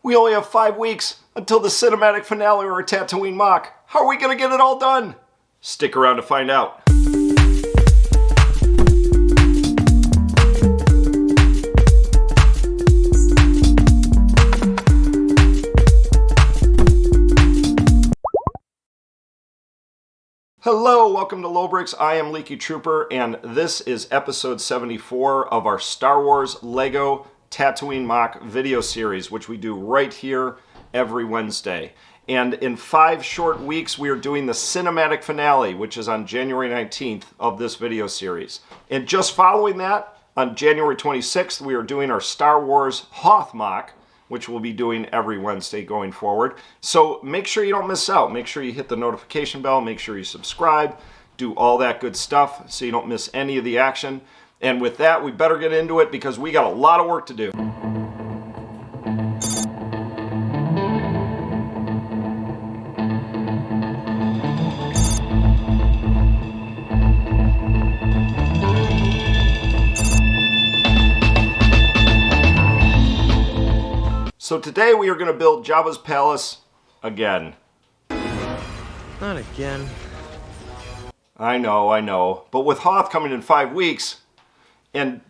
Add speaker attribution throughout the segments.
Speaker 1: We only have 5 weeks until the cinematic finale of our Tatooine MOC. How are we going to get it all done? Stick around to find out. Hello, welcome to Lobricks. I am Leaky Trooper, and this is episode 74 of our Star Wars Lego Tatooine MOC video series, which we do right here every Wednesday. And in 5 short weeks, we are doing the cinematic finale, which is on January 19th of this video series. And just following that, on January 26th, we are doing our Star Wars Hoth MOC, which we'll be doing every Wednesday going forward. So make sure you don't miss out. Make sure you hit the notification bell. Make sure you subscribe. Do all that good stuff so you don't miss any of the action. And with that, we better get into it because we got a lot of work to do. So today we are going to build Jabba's palace again.
Speaker 2: Not again.
Speaker 1: I know. But with Hoth coming in 5 weeks, and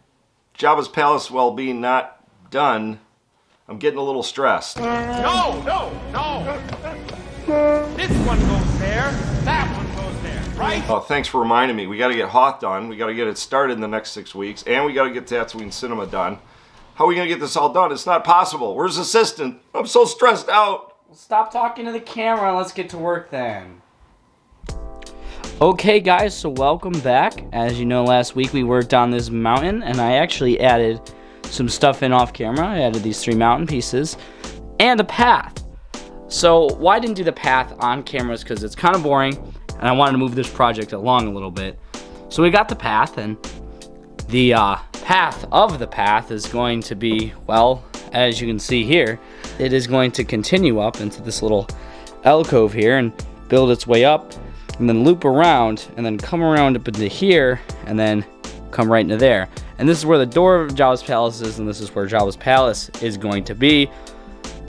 Speaker 1: Jabba's palace, well, being not done, I'm getting a little stressed.
Speaker 3: No! This one goes there, that one goes there, right?
Speaker 1: Oh, thanks for reminding me. We got to get Hoth done. We got to get it started in the next 6 weeks, and we got to get Tatooine Cinema done. How are we going to get this all done? It's not possible. Where's the assistant? I'm so stressed out.
Speaker 4: Stop talking to the camera and let's get to work then. Okay guys, so welcome back. As you know, last week we worked on this mountain and I actually added some stuff in off camera. I added these 3 mountain pieces and a path. So why I didn't do the path on cameras, because it's kind of boring and I wanted to move this project along a little bit. So we got the path, and the path of the path is going to be, well, as you can see here, it is going to continue up into this little alcove here and build its way up and then loop around and then come around up into here and then come right into there. And this is where the door of Jabba's palace is, and this is where Jabba's palace is going to be,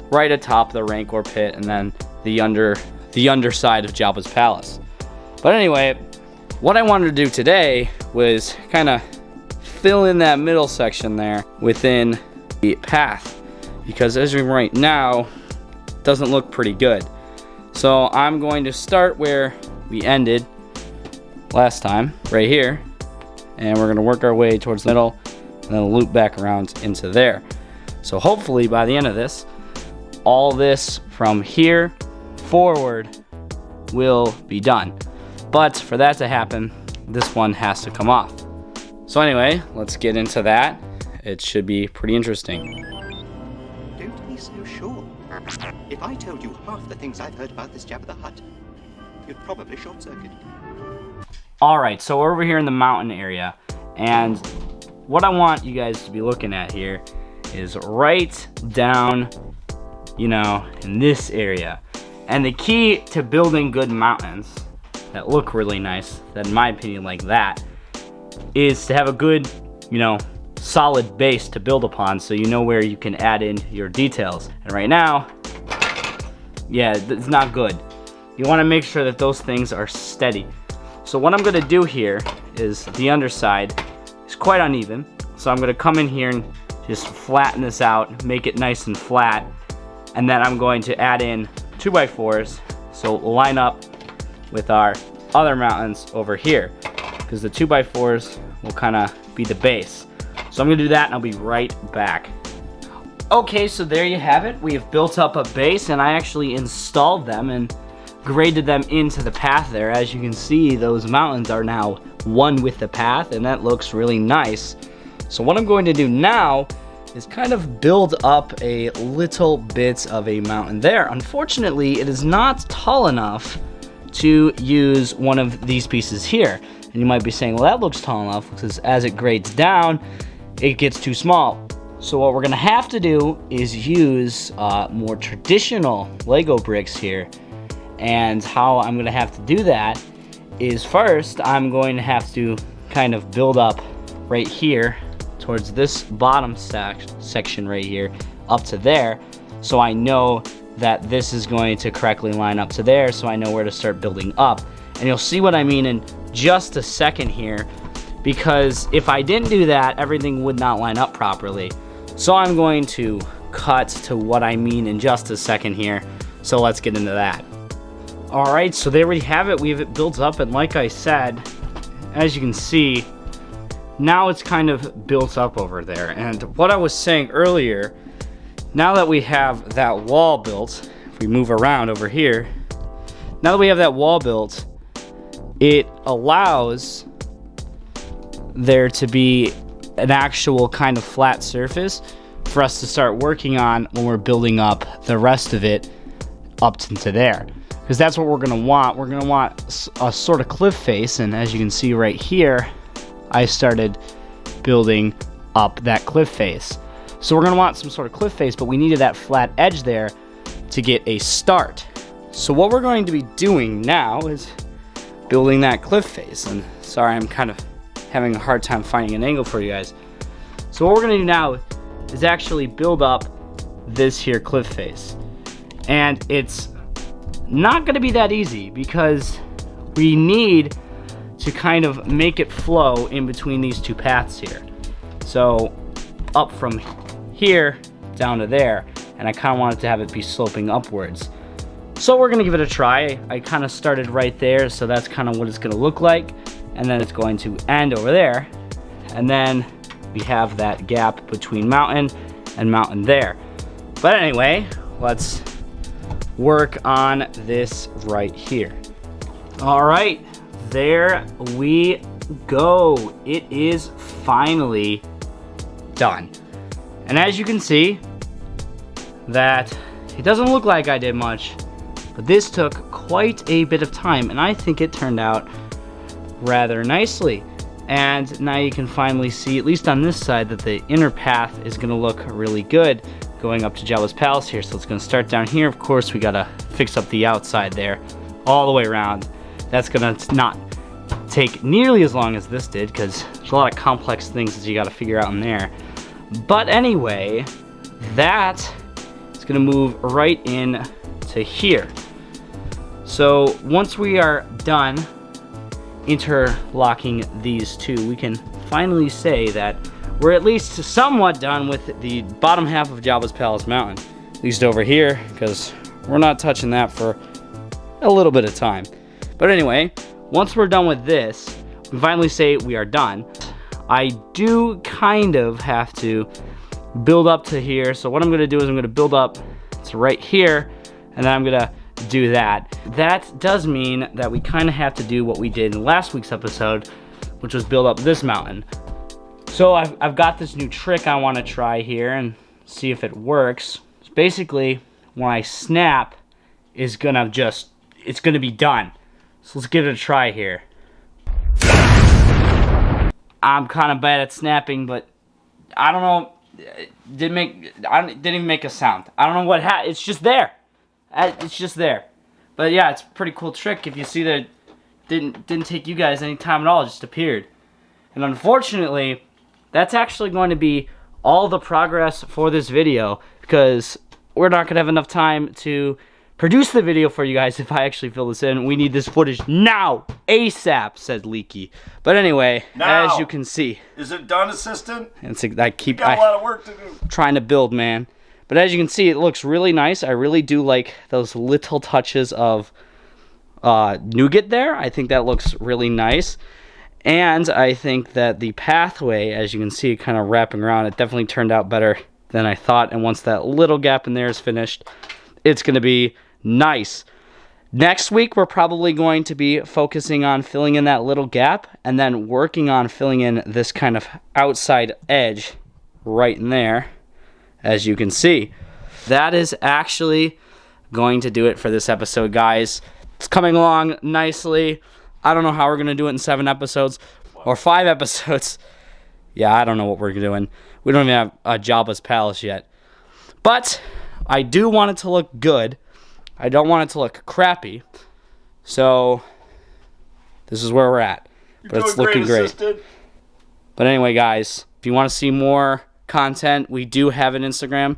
Speaker 4: right atop the Rancor pit and then the underside of Jabba's palace. But anyway, what I wanted to do today was kind of fill in that middle section there within the path, because as of right now it doesn't look pretty good. So I'm going to start where we ended last time, right here, and we're going to work our way towards the middle and then loop back around into there. So hopefully by the end of this, all this from here forward will be done. But for that to happen, this one has to come off. So anyway, let's get into that. It should be pretty interesting.
Speaker 5: Don't be so sure. If I told you half the things I've heard about this Jabba the Hutt, you'd probably short-circuit.
Speaker 4: Alright, so we're over here in the mountain area, and what I want you guys to be looking at here is right down, in this area. And the key to building good mountains that look really nice, that in my opinion like that, is to have a good, solid base to build upon, so you know where you can add in your details. And right now, yeah, it's not good. You want to make sure that those things are steady. So what I'm going to do here is the underside is quite uneven. So I'm going to come in here and just flatten this out, make it nice and flat. And then I'm going to add in 2x4s so it will line up with our other mountains over here, because the 2x4s will kind of be the base. So I'm going to do that and I'll be right back. Okay, so there you have it. We have built up a base, and I actually installed them and graded them into the path there. As you can see, those mountains are now one with the path, and that looks really nice. So what I'm going to do now is kind of build up a little bit of a mountain there. Unfortunately, it is not tall enough to use one of these pieces here. And you might be saying, well, that looks tall enough, because as it grades down, it gets too small. So what we're gonna have to do is use more traditional Lego bricks here. And how I'm gonna have to do that is, first, I'm going to have to kind of build up right here towards this bottom section right here up to there. so I know that this is going to correctly line up to there, so I know where to start building up. And you'll see what I mean in just a second here, because if I didn't do that, everything would not line up properly. So I'm going to cut to what I mean in just a second here. So let's get into that. All right, so there we have it. We have it built up, and like I said, as you can see, now it's kind of built up over there. And what I was saying earlier, now that we have that wall built, if we move around over here, now that we have that wall built, it allows there to be an actual kind of flat surface for us to start working on when we're building up the rest of it up into there. Because that's what we're gonna want. We're gonna want a sort of cliff face, and as you can see right here, I started building up that cliff face. So we're gonna want some sort of cliff face, but we needed that flat edge there to get a start. So what we're going to be doing now is building that cliff face. And sorry, I'm kind of having a hard time finding an angle for you guys. So what we're gonna do now is actually build up this here cliff face. And it's not gonna be that easy because we need to kind of make it flow in between these two paths here. So up from here down to there, and I kind of wanted to have it be sloping upwards. So we're gonna give it a try. I kind of started right there, so that's kind of what it's gonna look like. And then it's going to end over there. And then we have that gap between mountain and mountain there. But anyway, let's work on this right here. All right, there we go. It is finally done. And as you can see, that it doesn't look like I did much, but this took quite a bit of time, and I think it turned out rather nicely. And now you can finally see, at least on this side, that the inner path is going to look really good going up to Jabba's palace here. So it's going to start down here. Of course, we got to fix up the outside there all the way around. That's going to not take nearly as long as this did, because there's a lot of complex things that you got to figure out in there. But anyway, that is going to move right in to here. So once we are done interlocking these two, we can finally say that we're at least somewhat done with the bottom half of Jabba's Palace Mountain, at least over here, because we're not touching that for a little bit of time. But anyway, once we're done with this, we finally say we are done. I do kind of have to build up to here, so what I'm going to do is I'm going to build up to right here, and then I'm going to do that. That does mean that we kind of have to do what we did in last week's episode, which was build up this mountain. So I've got this new trick I want to try here and see if it works. So basically, when I snap, it's gonna be done. So let's give it a try here. I'm kind of bad at snapping, but I don't know. It didn't even make a sound. I don't know what it's just there. It's just there. But yeah, it's a pretty cool trick. If you see that it didn't take you guys any time at all, it just appeared. And unfortunately, that's actually going to be all the progress for this video, because we're not going to have enough time to produce the video for you guys if I actually fill this in. We need this footage now, ASAP, said Leaky. But anyway,
Speaker 1: now,
Speaker 4: as you can see.
Speaker 1: Is it done, assistant?
Speaker 4: Got
Speaker 1: a lot of work to do.
Speaker 4: Trying to build, man. But as you can see, it looks really nice. I really do like those little touches of nougat there. I think that looks really nice. And I think that the pathway, as you can see, kind of wrapping around, it definitely turned out better than I thought. And once that little gap in there is finished, it's going to be nice. Next week, we're probably going to be focusing on filling in that little gap and then working on filling in this kind of outside edge right in there, as you can see. That is actually going to do it for this episode, guys. It's coming along nicely. I don't know how we're going to do it in 7 episodes or 5 episodes. Yeah, I don't know what we're doing. We don't even have Jabba's Palace yet. But I do want it to look good. I don't want it to look crappy. So this is where we're at. But it's looking great. But anyway, guys, if you want to see more content, we do have an Instagram.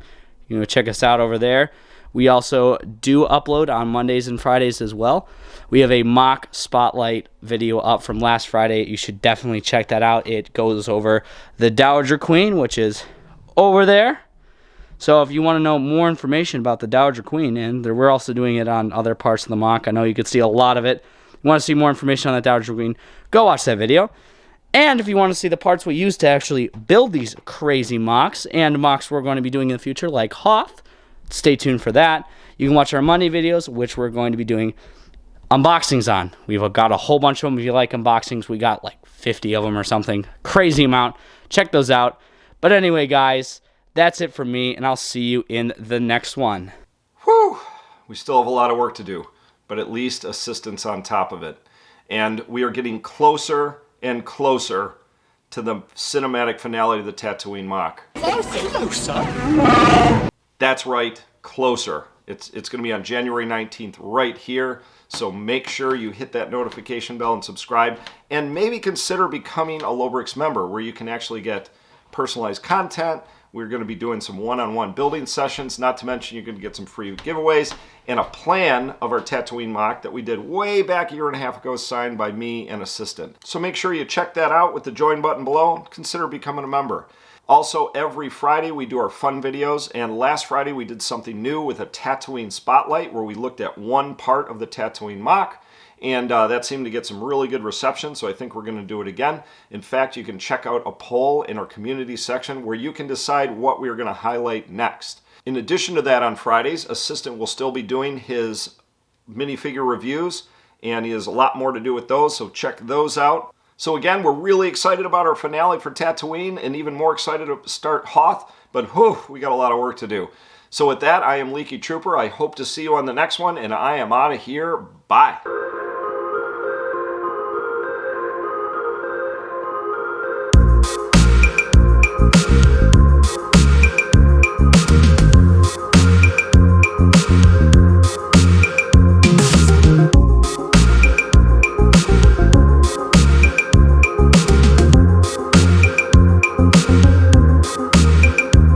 Speaker 4: You know, check us out over there. We also do upload on Mondays and Fridays as well. We have a mock spotlight video up from last Friday. You should definitely check that out. It goes over the Dowager Queen, which is over there. So if you want to know more information about the Dowager Queen, and we're also doing it on other parts of the mock. I know you could see a lot of it. If you want to see more information on the Dowager Queen, go watch that video. And if you want to see the parts we use to actually build these crazy mocks and mocks we're going to be doing in the future, like Hoth, stay tuned for that. You can watch our Monday videos, which we're going to be doing unboxings on. We've got a whole bunch of them. If you like unboxings, we got like 50 of them or something. Crazy amount. Check those out. But anyway, guys, that's it from me, and I'll see you in the next one.
Speaker 1: Whew! We still have a lot of work to do, but at least assistance on top of it. And we are getting closer and closer to the cinematic finale of the Tatooine MOC. Closer? That's right, closer. It's going to be on January 19th right here, so make sure you hit that notification bell and subscribe, and maybe consider becoming a Lobricks member where you can actually get personalized content. We're going to be doing some one-on-one building sessions, not to mention you're going to get some free giveaways and a plan of our Tatooine MOC that we did way back a year and a half ago, signed by me and assistant. So make sure you check that out with the join button below. Consider becoming a member. Also, every Friday we do our fun videos, and last Friday we did something new with a Tatooine Spotlight where we looked at one part of the Tatooine MOC, and that seemed to get some really good reception, so I think we're going to do it again. In fact, you can check out a poll in our community section where you can decide what we're going to highlight next. In addition to that, on Fridays, Assistant will still be doing his minifigure reviews, and he has a lot more to do with those, so check those out. So again, we're really excited about our finale for Tatooine, and even more excited to start Hoth, but whew, we got a lot of work to do. So with that, I am Leaky Trooper. I hope to see you on the next one, and I am out of here. Bye.